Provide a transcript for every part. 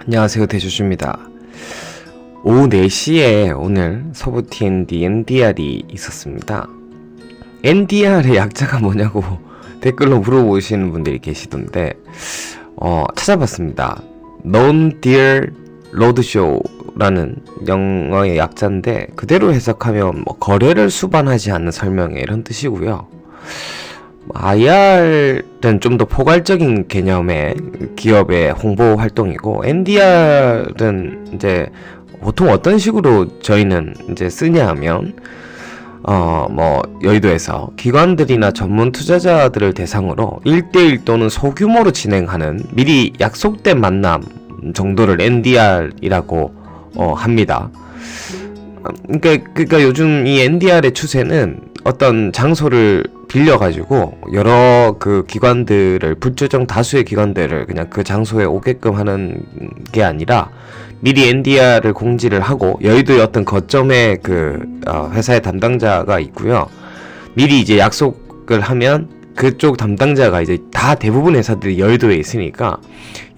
안녕하세요, 대주주입니다. 오후 4시에 오늘 서부 T&D NDR이 있었습니다. NDR의 약자가 뭐냐고 댓글로 물어보시는 분들이 계시던데 찾아봤습니다. Non-Deal Roadshow라는 영어의 약자인데 그대로 해석하면 거래를 수반하지 않는 설명회 이런 뜻이고요. IR은 좀 더 포괄적인 개념의 기업의 홍보 활동이고, NDR은 이제 보통 어떤 식으로 저희는 이제 쓰냐 하면, 여의도에서 기관들이나 전문 투자자들을 대상으로 1대1 또는 소규모로 진행하는 미리 약속된 만남 정도를 NDR이라고 합니다. 그러니까 요즘 이 NDR의 추세는 어떤 장소를 빌려가지고 여러 그 기관들을 불특정 다수의 기관들을 그냥 그 장소에 오게끔 하는 게 아니라 미리 NDR을 공지를 하고 여의도의 어떤 거점에 그 회사의 담당자가 있고요. 미리 이제 약속을 하면 그쪽 담당자가 이제 다 대부분 회사들이 여의도에 있으니까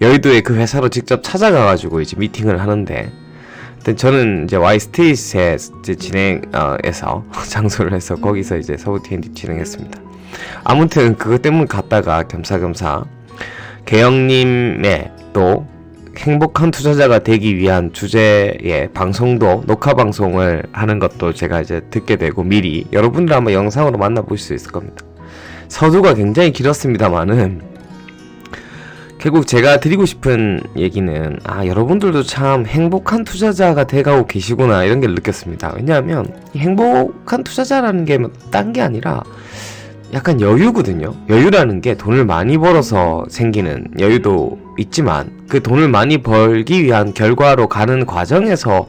여의도에 그 회사로 직접 찾아가가지고 이제 미팅을 하는데, 저는 이제 Y스트릿에 진행해서 장소를 해서 거기서 이제 서부 T&D 진행했습니다. 아무튼 그것 때문에 갔다가 겸사겸사 개영님의 또 행복한 투자자가 되기 위한 주제의 방송도 녹화 방송을 하는 것도 제가 이제 듣게 되고 미리 여러분들 한번 영상으로 만나보실 수 있을 겁니다. 서두가 굉장히 길었습니다만은 결국 제가 드리고 싶은 얘기는 여러분들도 참 행복한 투자자가 돼가고 계시구나 이런 걸 느꼈습니다. 왜냐하면 이 행복한 투자자라는 게 딴 게 아니라 약간 여유거든요. 여유라는 게 돈을 많이 벌어서 생기는 여유도 있지만 그 돈을 많이 벌기 위한 결과로 가는 과정에서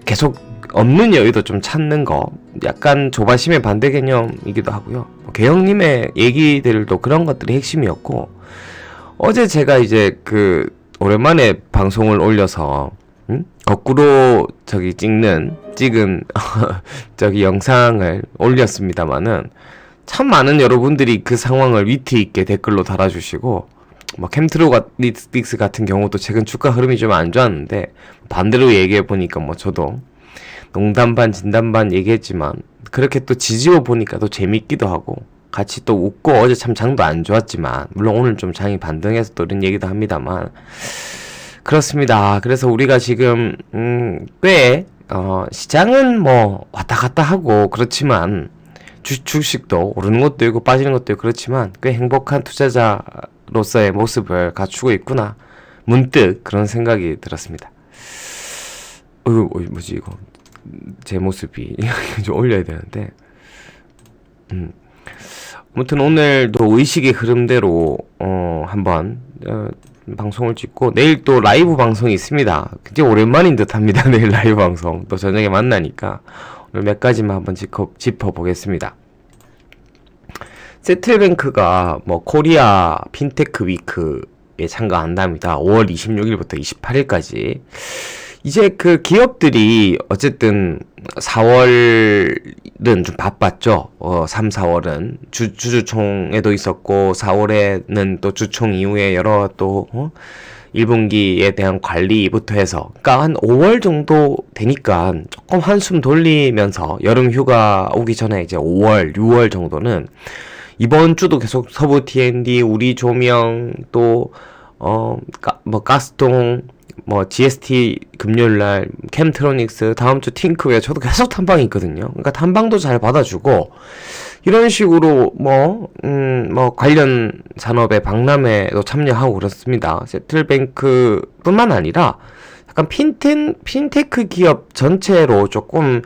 계속 없는 여유도 좀 찾는 거, 약간 조바심의 반대 개념이기도 하고요. 개영님의 얘기들도 그런 것들이 핵심이었고, 어제 제가 이제 오랜만에 방송을 올려서 거꾸로 찍은 영상을 올렸습니다만은 참 많은 여러분들이 그 상황을 위트 있게 댓글로 달아주시고, 캠트로닉스 같은 경우도 최근 주가 흐름이 좀 안 좋았는데 반대로 얘기해 보니까 저도 농담 반 진담 반 얘기했지만 그렇게 또 지지워 보니까 또 재밌기도 하고 같이 또 웃고, 어제 참 장도 안 좋았지만 물론 오늘 좀 장이 반등해서 또 이런 얘기도 합니다만 그렇습니다. 그래서 우리가 지금 꽤 시장은 왔다 갔다 하고 그렇지만 주식도 오르는 것도 있고 빠지는 것도 있고 그렇지만 꽤 행복한 투자자로서의 모습을 갖추고 있구나, 문득 그런 생각이 들었습니다. 뭐지 이거 제 모습이 좀 올려야 되는데 아무튼 오늘도 의식의 흐름대로 한번 방송을 찍고 내일 또 라이브 방송이 있습니다. 굉장히 오랜만인 듯 합니다. 내일 라이브 방송 또 저녁에 만나니까 오늘 몇 가지만 한번 짚어보겠습니다. 세틀뱅크가 코리아 핀테크 위크에 참가한답니다. 5월 26일부터 28일까지. 이제 그 기업들이 어쨌든 4월은 좀 바빴죠. 3, 4월은 주주총회도 있었고 4월에는 또 주총 이후에 여러 또 1분기에 대한 관리부터 해서 그러니까 한 5월 정도 되니까 조금 한숨 돌리면서 여름 휴가 오기 전에 이제 5월, 6월 정도는 이번 주도 계속 서부 T&D, 우리 조명 또 가스통 GST 금요일날 캠트로닉스, 다음주 팅크웨어, 저도 계속 탐방이 있거든요. 그러니까 탐방도 잘 받아주고 이런 식으로 관련 산업의 박람회도 참여하고 그렇습니다. 세틀뱅크 뿐만 아니라 약간 핀테크 기업 전체로 조금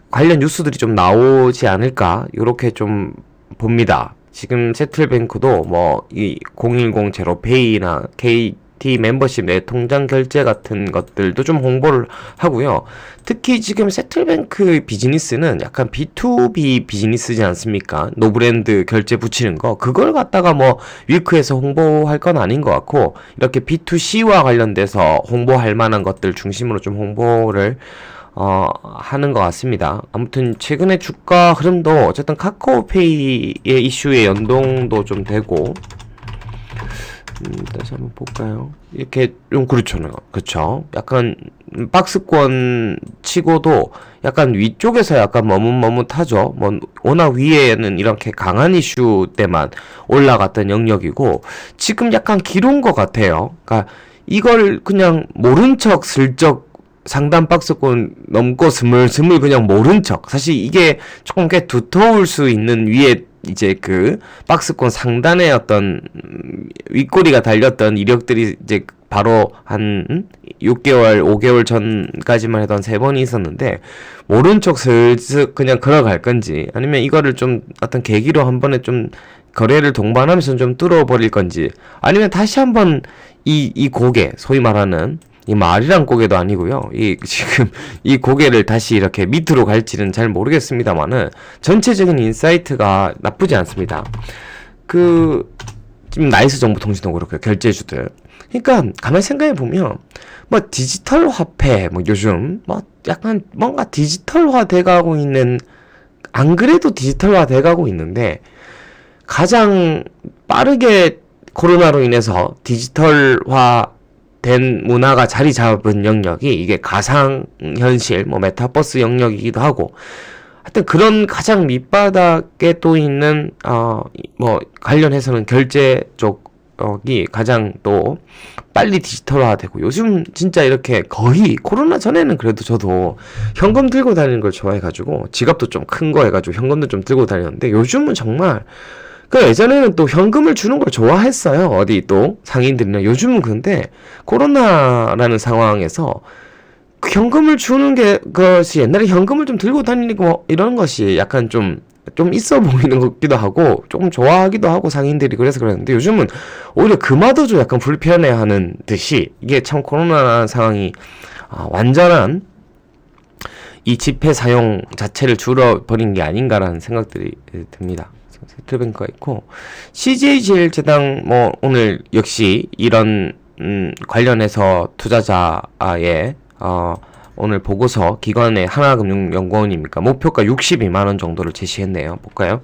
관련 뉴스들이 좀 나오지 않을까 이렇게 좀 봅니다. 지금 세틀뱅크도 이 010 제로페이나 KT 멤버십 내 통장 결제 같은 것들도 좀 홍보를 하고요. 특히 지금 세틀뱅크 비즈니스는 약간 B2B 비즈니스지 않습니까? 노브랜드 결제 붙이는 거, 그걸 갖다가 위크에서 홍보할 건 아닌 것 같고 이렇게 B2C와 관련돼서 홍보할 만한 것들 중심으로 좀 홍보를 하는 것 같습니다. 아무튼 최근에 주가 흐름도 어쨌든 카카오페이의 이슈에 연동도 좀 되고 다시 한번 볼까요? 이렇게 좀 그렇죠. 그렇죠. 약간 박스권 치고도 약간 위쪽에서 약간 머뭇머뭇하죠. 뭐 워낙 위에는 이렇게 강한 이슈 때만 올라갔던 영역이고 지금 약간 기로운 것 같아요. 그러니까 이걸 그냥 모른 척 슬쩍 상단 박스권 넘고 스물스물 그냥 모른 척. 사실 이게 조금 꽤 두터울 수 있는 위에 이제 그 박스권 상단에 어떤 윗꼬리가 달렸던 이력들이 이제 바로 한 6개월, 5개월 전까지만 해도 한 3번이 있었는데 모른 척 슬슬 그냥 걸어갈 건지 아니면 이거를 좀 어떤 계기로 한 번에 좀 거래를 동반하면서 좀 뚫어버릴 건지 아니면 다시 한번 이 고개 소위 말하는 이 말이란 고개도 아니고요. 지금 이 고개를 다시 이렇게 밑으로 갈지는 잘 모르겠습니다만은 전체적인 인사이트가 나쁘지 않습니다. 지금 나이스 정보통신도 그렇고요. 결제주들. 그러니까 가만히 생각해 보면 뭐 디지털 화폐 뭐 요즘 뭐 약간 뭔가 디지털화 돼가고 있는 안 그래도 디지털화 돼가고 있는데 가장 빠르게 코로나로 인해서 디지털화 된 문화가 자리 잡은 영역이 이게 가상현실, 뭐 메타버스 영역이기도 하고 하여튼 그런 가장 밑바닥에 또 있는 뭐 관련해서는 결제 쪽이 가장 또 빨리 디지털화되고 요즘 진짜 이렇게 거의 코로나 전에는 그래도 저도 현금 들고 다니는 걸 좋아해가지고 지갑도 좀 큰 거 해가지고 현금도 좀 들고 다녔는데 요즘은 정말 예전에는 또 현금을 주는 걸 좋아했어요. 어디 또 상인들이나 요즘은 근데 코로나라는 상황에서 현금을 주는 것이 옛날에 현금을 좀 들고 다니고 이런 것이 약간 좀 있어 보이는 것 같기도 하고 조금 좋아하기도 하고 상인들이 그래서 그랬는데 요즘은 오히려 그마저도 약간 불편해하는 듯이 이게 참 코로나 상황이 완전한 이 지폐 사용 자체를 줄여버린 게 아닌가라는 생각들이 듭니다. 세트뱅크가 있고 CJ제일제당 뭐 오늘 역시 이런 관련해서 투자자의 오늘 보고서 기관의 하나금융연구원입니까 목표가 62만원 정도를 제시했네요. 볼까요?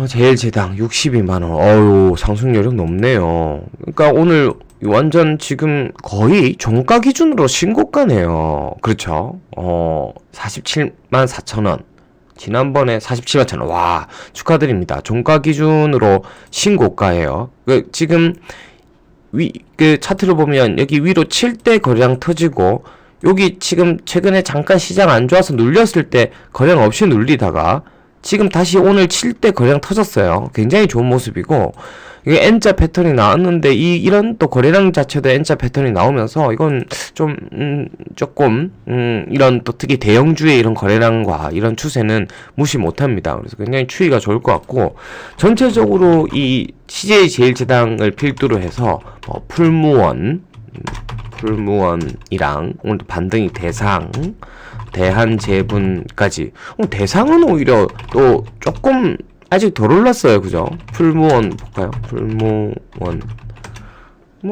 제일제당 62만원. 어유 상승 여력 높네요. 그러니까 오늘 완전 지금 거의 종가 기준으로 신고가네요. 그렇죠? 47만 4천원. 지난번에 47만 1천원. 와, 축하드립니다. 종가 기준으로 신고가예요. 지금 차트를 보면 여기 위로 칠 때 거래량 터지고 여기 지금 최근에 잠깐 시장 안 좋아서 눌렸을 때 거래량 없이 눌리다가 지금 다시 오늘 칠 때 거래량 터졌어요. 굉장히 좋은 모습이고 이게 N자 패턴이 나왔는데 이런 또 거래량 자체도 N자 패턴이 나오면서 이건 좀 조금 이런 또 특히 대형주의 이런 거래량과 이런 추세는 무시 못합니다. 그래서 굉장히 추이가 좋을 것 같고 전체적으로 이 CJ제일제당을 필두로 해서 풀무원이랑 오늘도 반등이 대상 대한제분까지 대상은 오히려 또 조금 아직 덜 올랐어요. 그죠? 풀무원 볼까요?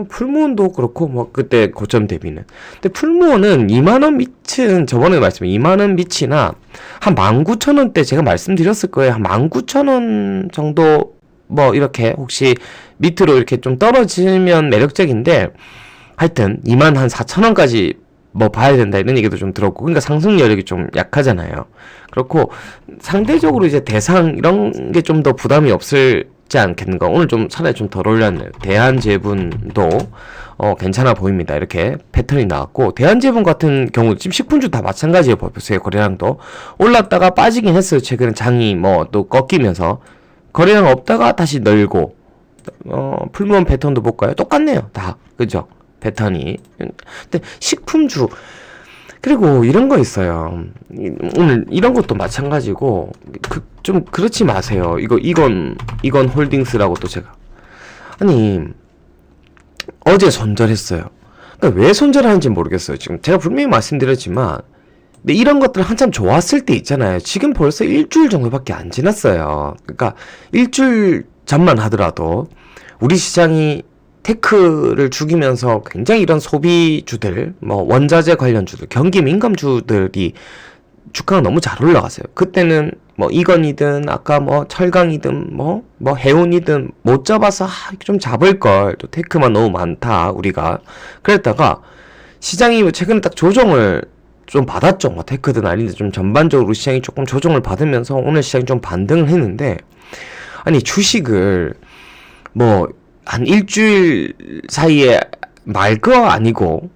풀무원도 그렇고 뭐 그때 고점 대비는 근데 풀무원은 2만원 밑은 저번에 말씀해 2만원 밑이나 한 19,000원대 제가 말씀드렸을 거예요. 한 19,000원 정도 뭐 이렇게 혹시 밑으로 이렇게 좀 떨어지면 매력적인데 하여튼 24,000원까지 뭐 봐야 된다 이런 얘기도 좀 들었고 그러니까 상승 여력이 좀 약하잖아요. 그렇고 상대적으로 이제 대상 이런 게 좀 더 부담이 없을지 않겠는가. 오늘 좀 차라리 좀 덜 올렸네요. 대한제분도 괜찮아 보입니다. 이렇게 패턴이 나왔고 대한제분 같은 경우 지금 식품주 다 마찬가지예요. 보세요. 거래량도 올랐다가 빠지긴 했어요. 최근에 장이 뭐 또 꺾이면서 거래량 없다가 다시 늘고 풀무원 패턴도 볼까요? 똑같네요. 다 그죠? 패턴이. 근데 식품주 그리고 이런 거 있어요. 오늘 이런 것도 마찬가지고 좀 그렇지 마세요. 이건 홀딩스라고 또 제가 아니 어제 손절했어요. 그러니까 왜 손절하는지 모르겠어요. 지금 제가 분명히 말씀드렸지만 근데 이런 것들 한참 좋았을 때 있잖아요. 지금 벌써 일주일 정도밖에 안 지났어요. 그러니까 일주일 전만 하더라도 우리 시장이 테크를 죽이면서 굉장히 이런 소비주들, 뭐 원자재 관련주들, 경기 민감주들이 주가가 너무 잘 올라갔어요. 그때는 뭐 이건이든 아까 뭐 철강이든 뭐 해운이든 못 잡아서 좀 잡을 걸, 또 테크만 너무 많다 우리가 그랬다가 시장이 최근에 딱 조정을 좀 받았죠. 뭐 테크든 아닌데 좀 전반적으로 시장이 조금 조정을 받으면서 오늘 시장이 좀 반등을 했는데, 아니 주식을 뭐 한 일주일 사이에 말 거 아니고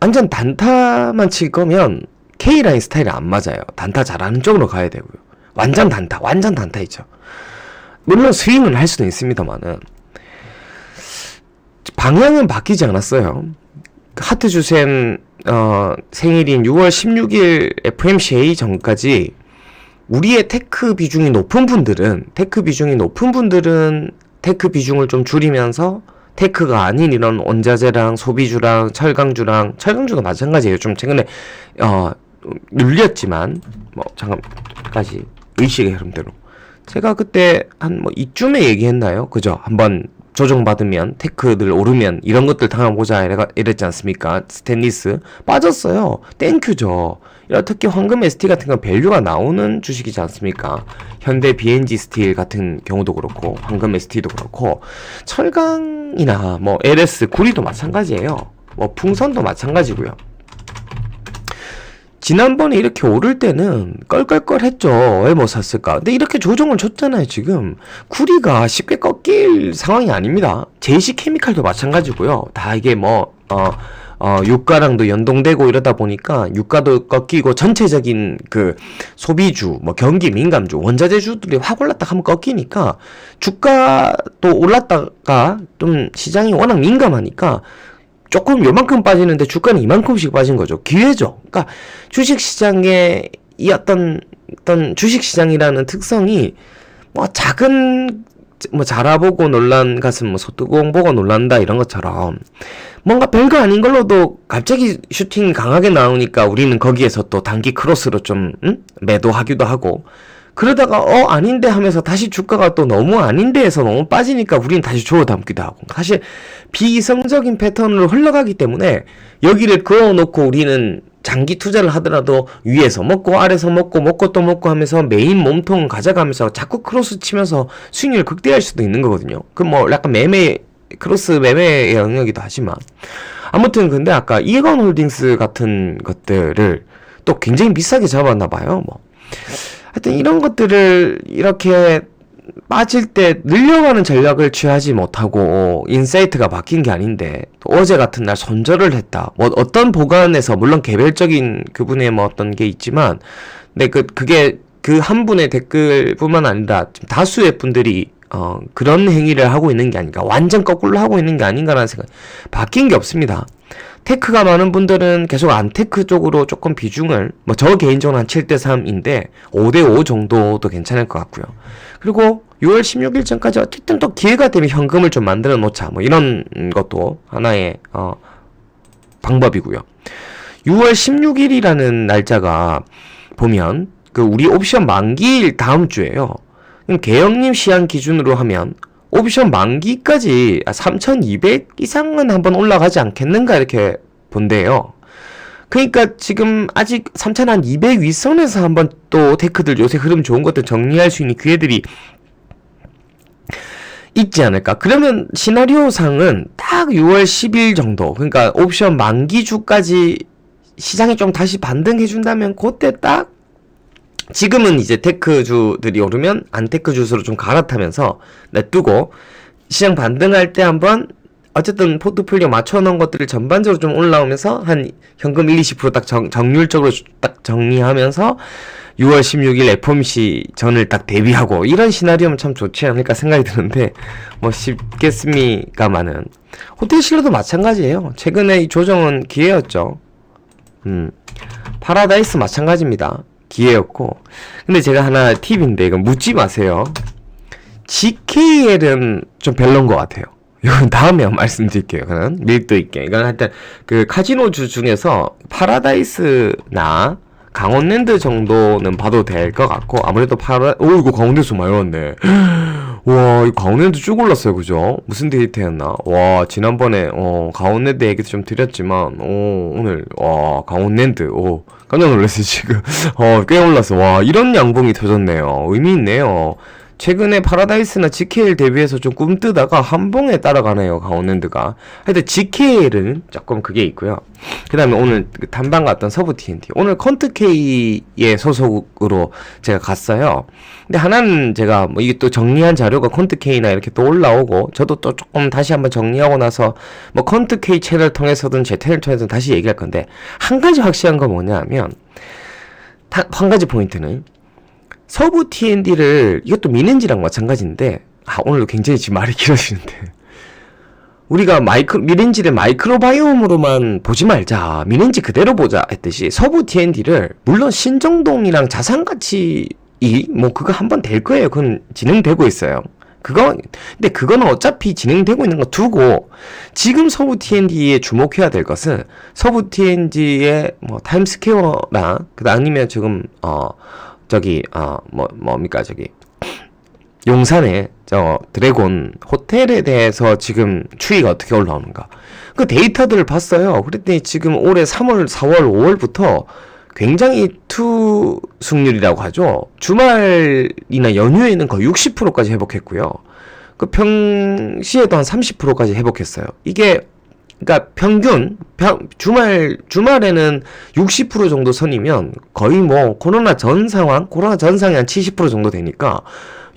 완전 단타만 칠 거면 K라인 스타일이 안 맞아요. 단타 잘하는 쪽으로 가야 되고요. 완전 단타이죠. 물론 스윙은 할 수도 있습니다만은 방향은 바뀌지 않았어요. 하트주센 생일인 6월 16일 FMCA 전까지 우리의 테크 비중이 높은 분들은 테크 비중을 좀 줄이면서 테크가 아닌 이런 원자재랑 소비주랑 철강주도 마찬가지예요. 좀 최근에 눌렸지만 뭐 잠깐까지 의식의 흐름대로 제가 그때 한 뭐 이쯤에 얘기했나요? 그죠? 한번 조정받으면 테크들 오르면 이런 것들 당해보자 이랬지 않습니까? 스탠리스 빠졌어요. 땡큐죠. 특히 황금 ST 같은 건 밸류가 나오는 주식이지 않습니까? 현대 BNG 스틸 같은 경우도 그렇고 황금 ST도 그렇고 철강이나 뭐 LS 구리도 마찬가지예요. 뭐 풍선도 마찬가지고요. 지난번에 이렇게 오를 때는 껄껄껄했죠. 왜 못 샀을까? 근데 이렇게 조정을 줬잖아요. 지금 구리가 쉽게 꺾일 상황이 아닙니다. JC케미칼도 마찬가지고요. 다 이게 뭐 유가랑도 연동되고 이러다 보니까 유가도 꺾이고 전체적인 그 소비주, 뭐 경기 민감주, 원자재주들이 확 올랐다 하면 꺾이니까 주가도 올랐다가 좀 시장이 워낙 민감하니까 조금 요만큼 빠지는데 주가는 이만큼씩 빠진 거죠. 기회죠. 그러니까 주식시장의 이 어떤 주식시장이라는 특성이 뭐 작은 뭐 자라보고 놀란 가슴 뭐 소뚜껑 보고 놀란다 이런 것처럼 뭔가 별거 아닌 걸로도 갑자기 슈팅 강하게 나오니까 우리는 거기에서 또 단기 크로스로 좀 매도하기도 하고, 그러다가 아닌데 하면서 다시 주가가 또 너무 아닌데 해서 너무 빠지니까 우리는 다시 주워 담기도 하고, 사실 비이성적인 패턴으로 흘러가기 때문에 여기를 그어놓고 우리는 장기 투자를 하더라도 위에서 먹고 아래서 먹고 또 먹고 하면서 메인 몸통 가져가면서 자꾸 크로스 치면서 수익률 극대화할 수도 있는 거거든요. 그 뭐 약간 크로스 매매의 영역이기도 하지만, 아무튼 근데 아까 이건홀딩스 같은 것들을 또 굉장히 비싸게 잡았나 봐요. 뭐 하여튼 이런 것들을 이렇게 빠질 때 늘려가는 전략을 취하지 못하고 인사이트가 바뀐 게 아닌데, 또 어제 같은 날 손절을 했다. 뭐 어떤 보관에서 물론 개별적인 그분의 뭐 어떤 게 있지만, 근데 그게 그 한 분의 댓글뿐만 아니라 다수의 분들이 그런 행위를 하고 있는 게 아닌가, 완전 거꾸로 하고 있는 게 아닌가라는 생각. 바뀐 게 없습니다. 테크가 많은 분들은 계속 안테크 쪽으로 조금 비중을, 뭐 저 개인적으로 한 7대3인데 5대5 정도도 괜찮을 것 같고요. 그리고 6월 16일 전까지 어쨌든 또 기회가 되면 현금을 좀 만들어 놓자, 뭐 이런 것도 하나의 방법이고요. 6월 16일이라는 날짜가 보면 그 우리 옵션 만기일 다음 주예요. 개영님 시한 기준으로 하면 옵션 만기까지 3,200 이상은 한번 올라가지 않겠는가 이렇게 본대요. 그러니까 지금 아직 3,200 윗선에서 한번 또 테크들 요새 흐름 좋은 것들 정리할 수 있는 기회들이 있지 않을까. 그러면 시나리오상은 딱 6월 10일 정도, 그러니까 옵션 만기주까지 시장이 좀 다시 반등해준다면 그때 딱, 지금은 이제 테크주들이 오르면 안테크 주수로 좀 갈아타면서 냅두고 시장 반등할 때 한번 어쨌든 포트폴리오 맞춰놓은 것들을 전반적으로 좀 올라오면서 한 현금 1-20% 딱 정률적으로 딱 정리하면서 6월 16일 FOMC 전을 딱 대비하고 이런 시나리오면 참 좋지 않을까 생각이 드는데, 뭐 쉽겠습니까마는 호텔실로도 마찬가지예요. 최근에 이 조정은 기회였죠. 파라다이스 마찬가지입니다. 기회였고. 근데 제가 하나 팁인데 이건 묻지 마세요. GKL은 좀 별론 것 같아요. 이건 다음에 말씀드릴게요. 그냥 밀도 있게. 이건 하여튼 그 카지노주 중에서 파라다이스나 강원랜드 정도는 봐도 될 것 같고, 아무래도 이거 강원랜드 많이 왔네. 와, 와, 이 강원랜드 쭉 올랐어요, 그죠? 무슨 데이터였나? 와, 지난번에, 강원랜드 얘기도 좀 드렸지만, 오늘, 와, 강원랜드, 깜짝 놀랐어요, 지금. 꽤 올랐어. 와, 이런 양봉이 터졌네요. 의미 있네요. 최근에 파라다이스나 GKL 대비해서 좀 꿈뜨다가 한 봉에 따라가네요, 강원랜드가. 하여튼 GKL은 조금 그게 있고요. 그 다음에 오늘 그 탐방 갔던 서부 TNT. 오늘 콘트K의 소속으로 제가 갔어요. 근데 하나는 제가 뭐 이게 또 정리한 자료가 콘트K나 이렇게 또 올라오고, 저도 또 조금 다시 한번 정리하고 나서 뭐 콘트K 채널 통해서든 제 채널 통해서든 다시 얘기할 건데, 한 가지 확실한 건 뭐냐 하면, 한 가지 포인트는, 서부 TND를, 이것도 미넨지랑 마찬가지인데, 오늘도 굉장히 지금 말이 길어지는데, 우리가 미넨지를 마이크로바이옴으로만 보지 말자, 미넨지 그대로 보자 했듯이, 서부 TND를, 물론 신정동이랑 자산가치, 뭐, 그거 한번 될 거예요. 그건 진행되고 있어요. 근데 그거는 어차피 진행되고 있는 거 두고, 지금 서부 TND에 주목해야 될 것은, 서부 TND의 뭐, 타임스퀘어나, 아니면 지금, 뭡니까, 용산에, 드래곤 호텔에 대해서 지금 추이가 어떻게 올라오는가. 그 데이터들을 봤어요. 그랬더니 지금 올해 3월, 4월, 5월부터 굉장히 투숙률이라고 하죠. 주말이나 연휴에는 거의 60%까지 회복했고요. 그 평시에도 한 30%까지 회복했어요. 이게 그러니까 주말에는 60% 정도 선이면 거의 뭐 코로나 전 상황이 한 70% 정도 되니까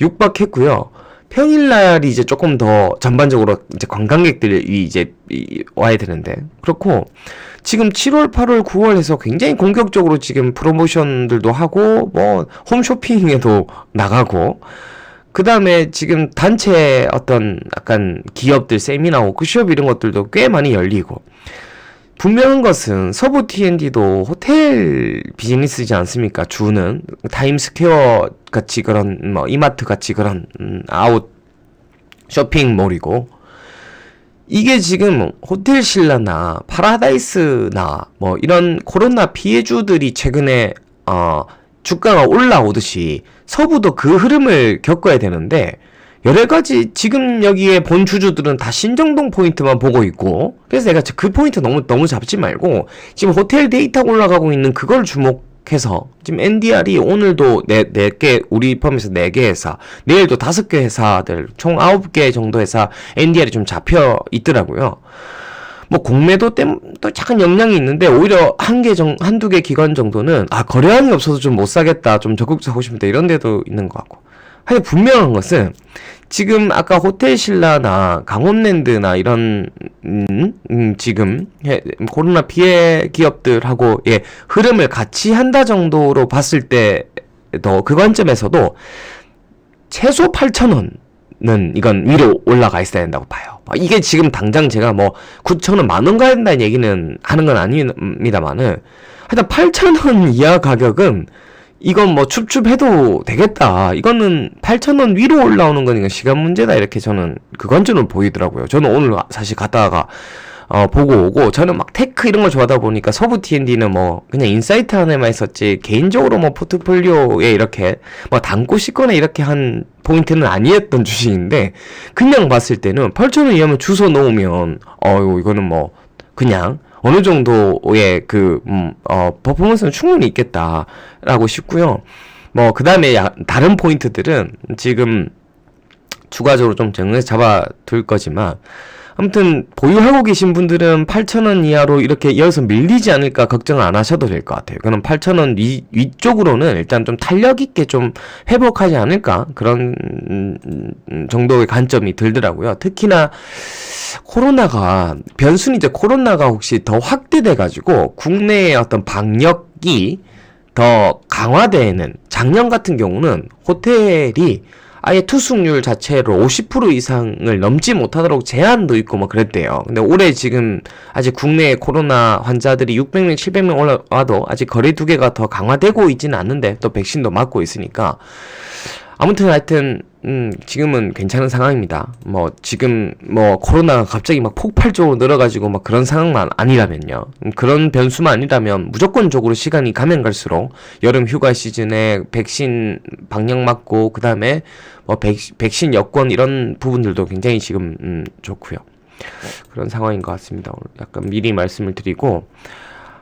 육박했고요. 평일날이 이제 조금 더 전반적으로 이제 관광객들이 이제 와야 되는데, 그렇고 지금 7월, 8월, 9월 해서 굉장히 공격적으로 지금 프로모션들도 하고 뭐 홈쇼핑에도 나가고, 그 다음에 지금 단체 어떤 약간 기업들 세미나 워크숍 이런 것들도 꽤 많이 열리고, 분명한 것은 서부 TND도 호텔 비즈니스지 않습니까? 주는 타임스퀘어 같이 그런 뭐 이마트 같이 그런 아웃 쇼핑몰이고, 이게 지금 호텔신라나 파라다이스나 뭐 이런 코로나 피해주들이 최근에 주가가 올라오듯이 서부도 그 흐름을 겪어야 되는데, 여러가지 지금 여기에 본 주주들은 다 신정동 포인트만 보고 있고, 그래서 내가 그 포인트 너무 잡지 말고 지금 호텔 데이터가 올라가고 있는 그걸 주목해서, 지금 NDR이 오늘도 4개, 우리 펌에서 4개 회사, 내일도 5개 회사들, 총 9개 정도 회사 NDR이 좀 잡혀 있더라고요. 뭐 공매도 또 약간 영향이 있는데, 오히려 한두 개 기관 정도는 거래량이 없어서 좀 못 사겠다, 좀 적극적으로 하고 싶다, 이런 데도 있는 것 같고. 하여튼 분명한 것은 지금 아까 호텔신라나 강원랜드나 이런 지금 코로나 피해 기업들하고 흐름을 같이 한다 정도로 봤을 때도, 그 관점에서도 최소 8,000원은 이건 위로 올라가 있어야 된다고 봐요. 이게 지금 당장 제가 뭐 9,000원, 만원 가야 된다는 얘기는 하는 건 아닙니다만은, 하여튼 8,000원 이하 가격은 이건 뭐 춥춥해도 되겠다. 이거는 8,000원 위로 올라오는 건 이건 시간 문제다, 이렇게 저는 그 관점으로 보이더라고요. 저는 오늘 사실 갔다가 보고 오고, 저는 막 테크 이런 걸 좋아하다 보니까 서부 TND는 뭐 그냥 인사이트 안에만 있었지, 개인적으로 뭐 포트폴리오에 이렇게 뭐 담고 싶거나 이렇게 한 포인트는 아니었던 주식인데, 그냥 봤을 때는 8,000원 이하면 주워 놓으면 이거는 뭐 그냥 어느 정도의 퍼포먼스는 충분히 있겠다라고 싶고요. 뭐 그 다음에 다른 포인트들은 지금 추가적으로 좀 정리해서 잡아둘 거지만, 아무튼 보유하고 계신 분들은 8,000원 이하로 이렇게 이어서 밀리지 않을까 걱정 안 하셔도 될 것 같아요. 그럼 8,000원 위쪽으로는 일단 좀 탄력 있게 좀 회복하지 않을까, 그런 정도의 관점이 들더라고요. 특히나 코로나가 변수는 이제 코로나가 혹시 더 확대돼가지고 국내의 어떤 방역이 더 강화되는, 작년 같은 경우는 호텔이 아예 투숙률 자체로 50% 이상을 넘지 못하도록 제한도 있고 뭐 그랬대요. 근데 올해 지금 아직 국내 코로나 환자들이 600명, 700명 올라와도 아직 거리 두개가 더 강화되고 있지는 않는데, 또 백신도 맞고 있으니까 아무튼 하여튼 지금은 괜찮은 상황입니다. 뭐 지금 뭐 코로나가 갑자기 막 폭발적으로 늘어가지고 막 그런 상황만 아니라면요. 그런 변수만 아니라면 무조건적으로 시간이 가면 갈수록 여름 휴가 시즌에 백신 방역 맞고 그다음에 뭐 백신 여권 이런 부분들도 굉장히 지금 좋고요. 그런 상황인 것 같습니다. 오늘 약간 미리 말씀을 드리고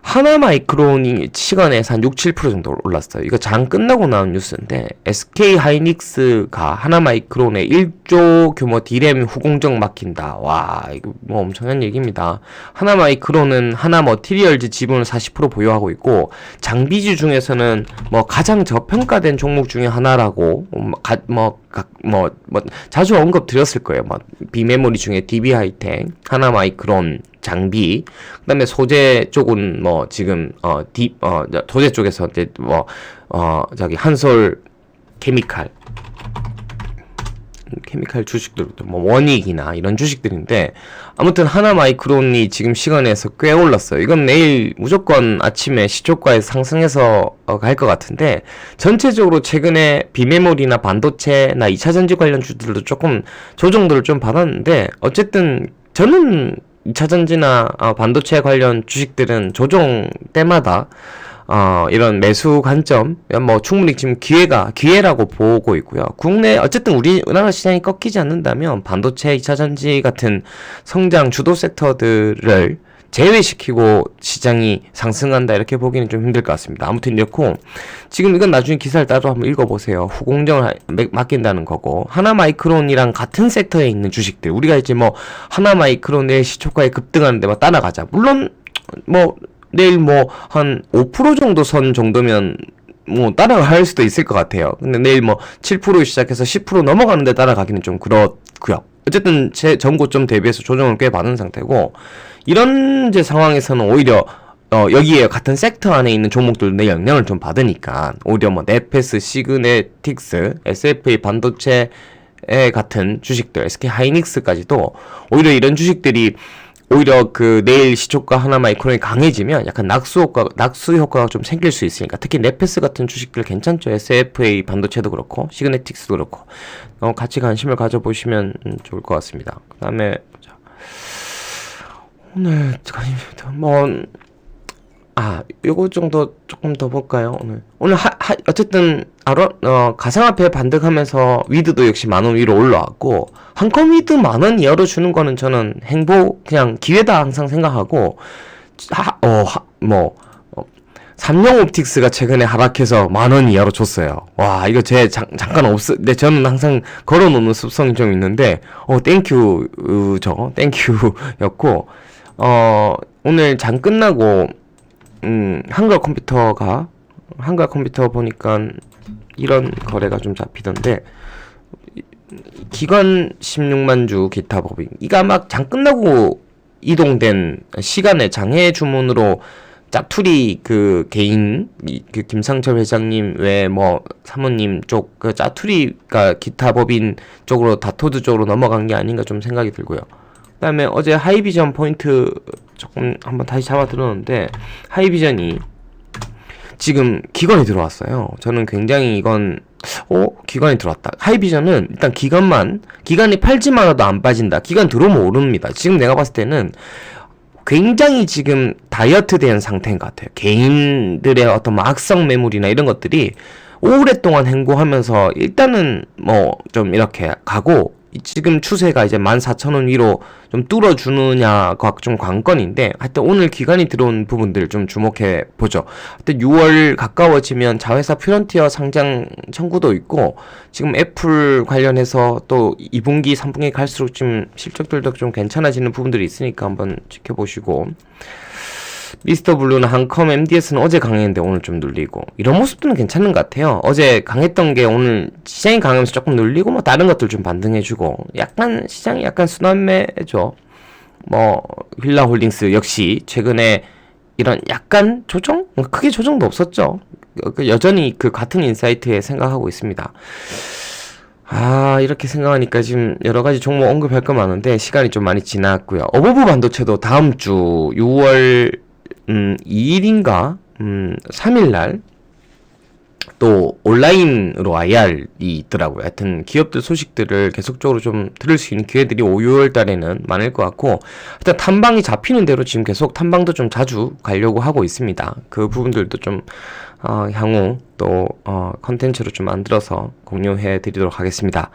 하나마이크론이 시간에서 한 6, 7% 정도 올랐어요. 이거 장 끝나고 나온 뉴스인데 SK 하이닉스가 하나마이크론에 1조 규모 D램 후공정 막힌다. 와, 이거 뭐 엄청난 얘기입니다. 하나마이크론은 하나머티리얼즈 지분을 40% 보유하고 있고 장비주 중에서는 뭐 가장 저평가된 종목 중에 하나라고 자주 언급 드렸을 거예요. 뭐 비메모리 중에 DB 하이텍, 하나마이크론, 장비, 그다음에 소재 쪽은 뭐 지금 소재 쪽에서 이제 한솔 케미칼 주식들도 뭐 원익이나 이런 주식들인데 아무튼 하나마이크론이 지금 시간에서 꽤 올랐어요. 이건 내일 무조건 아침에 시초가에서 상승해서 갈 것 같은데 전체적으로 최근에 비메모리나 반도체나 2차전지 관련 주들도 조금 조정들을 좀 받았는데 어쨌든 저는 2차전지나 반도체 관련 주식들은 조정 때마다 이런 매수 관점 뭐 충분히 지금 기회라고 보고 있고요. 국내 어쨌든 우리나라 시장이 꺾이지 않는다면 반도체, 2차전지 같은 성장 주도 섹터들을 제외시키고 시장이 상승한다 이렇게 보기는 좀 힘들 것 같습니다. 아무튼 이렇고 지금 이건 나중에 기사를 따로 한번 읽어보세요. 후공정을 맡긴다는 거고 하나마이크론이랑 같은 섹터에 있는 주식들 우리가 이제 뭐 하나마이크론의 시초가에 급등하는데 막 따라가자. 물론 뭐 내일 뭐 한 5% 정도 선 정도면 뭐 따라갈 수도 있을 것 같아요. 근데 내일 뭐 7% 시작해서 10% 넘어가는데 따라가기는 좀 그렇고요. 어쨌든 제 전고점 대비해서 조정을 꽤 받은 상태고 이런 이제 상황에서는 오히려 여기에 같은 섹터 안에 있는 종목들도 영향을 좀 받으니까 오히려 뭐 네페스, 시그네틱스, SFA 반도체 같은 주식들, SK 하이닉스까지도 오히려 이런 주식들이 오히려 그 내일 시초가 하나마이크론이 강해지면 약간 낙수 효과가 좀 생길 수 있으니까 특히 네페스 같은 주식들 괜찮죠. SFA 반도체도 그렇고 시그네틱스도 그렇고 같이 관심을 가져보시면 좋을 것 같습니다. 그 다음에 오늘 요거 정도 조금 더 볼까요? 오늘 어쨌든 가상화폐 반등하면서 위드도 역시 10,000원 위로 올라왔고 한컴 위드 10,000원 이하로 주는 거는 저는 그냥 기회다 항상 생각하고 삼성옵틱스가 최근에 하락해서 10,000원 이하로 줬어요. 와, 이거 잠깐 근데 저는 항상 걸어놓는 습성이 좀 있는데 땡큐였고 오늘 장 끝나고 한글컴퓨터 보니까 이런 거래가 좀 잡히던데 기관 16만 주 기타 법인 이가 막 장 끝나고 이동된 시간에 장외 주문으로 짜투리 그 개인 그 김상철 회장님 외 뭐 사모님 쪽 그 짜투리가 기타 법인 쪽으로 다토드 쪽으로 넘어간 게 아닌가 좀 생각이 들고요. 그다음에 어제 하이비전 포인트 조금 한번 다시 잡아 들었는데 하이비전이 지금 기관이 들어왔어요. 저는 굉장히 이건 기관이 들어왔다. 하이비전은 일단 기관이 팔지만 해도 안 빠진다. 기관 들어오면 오릅니다. 지금 내가 봤을 때는 굉장히 지금 다이어트 된 상태인 것 같아요. 개인들의 어떤 악성 매물이나 이런 것들이 오랫동안 행보하면서 일단은 뭐 좀 이렇게 가고 지금 추세가 이제 14,000원 위로 좀 뚫어주느냐가 좀 관건인데 하여튼 오늘 기관이 들어온 부분들 좀 주목해 보죠. 하여튼 6월 가까워지면 자회사 프론티어 상장 청구도 있고 지금 애플 관련해서 또 2분기 3분기 갈수록 좀 실적들도 좀 괜찮아지는 부분들이 있으니까 한번 지켜보시고 미스터 블루나 한컴, MDS는 어제 강했는데 오늘 좀 눌리고 이런 모습들은 괜찮은 것 같아요. 어제 강했던 게 오늘 시장이 강하면서 조금 눌리고 뭐 다른 것들 좀 반등해주고 약간 시장이 약간 순환매죠. 뭐 휠라홀딩스 역시 최근에 이런 약간 조정? 크게 조정도 없었죠. 여전히 그 같은 인사이트에 생각하고 있습니다. 이렇게 생각하니까 지금 여러가지 종목 언급할 거 많은데 시간이 좀 많이 지났고요. 어버브 반도체도 다음 주 6월 2일인가 3일날 또 온라인으로 IR이 있더라고요. 하여튼 기업들 소식들을 계속적으로 좀 들을 수 있는 기회들이 5, 6월 달에는 많을 것 같고, 하여튼 탐방이 잡히는 대로 지금 계속 탐방도 좀 자주 가려고 하고 있습니다. 그 부분들도 좀 향후 또 컨텐츠로 좀 만들어서 공유해 드리도록 하겠습니다.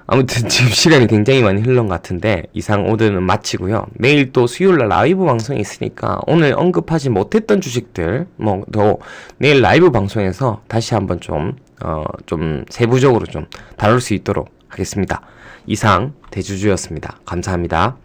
아무튼 지금 시간이 굉장히 많이 흘러간 것 같은데 이상 오늘은 마치고요. 내일 또 수요일날 라이브 방송이 있으니까 오늘 언급하지 못했던 주식들 더 내일 라이브 방송에서 다시 한번 좀 세부적으로 좀 다룰 수 있도록 하겠습니다. 이상 대주주였습니다. 감사합니다.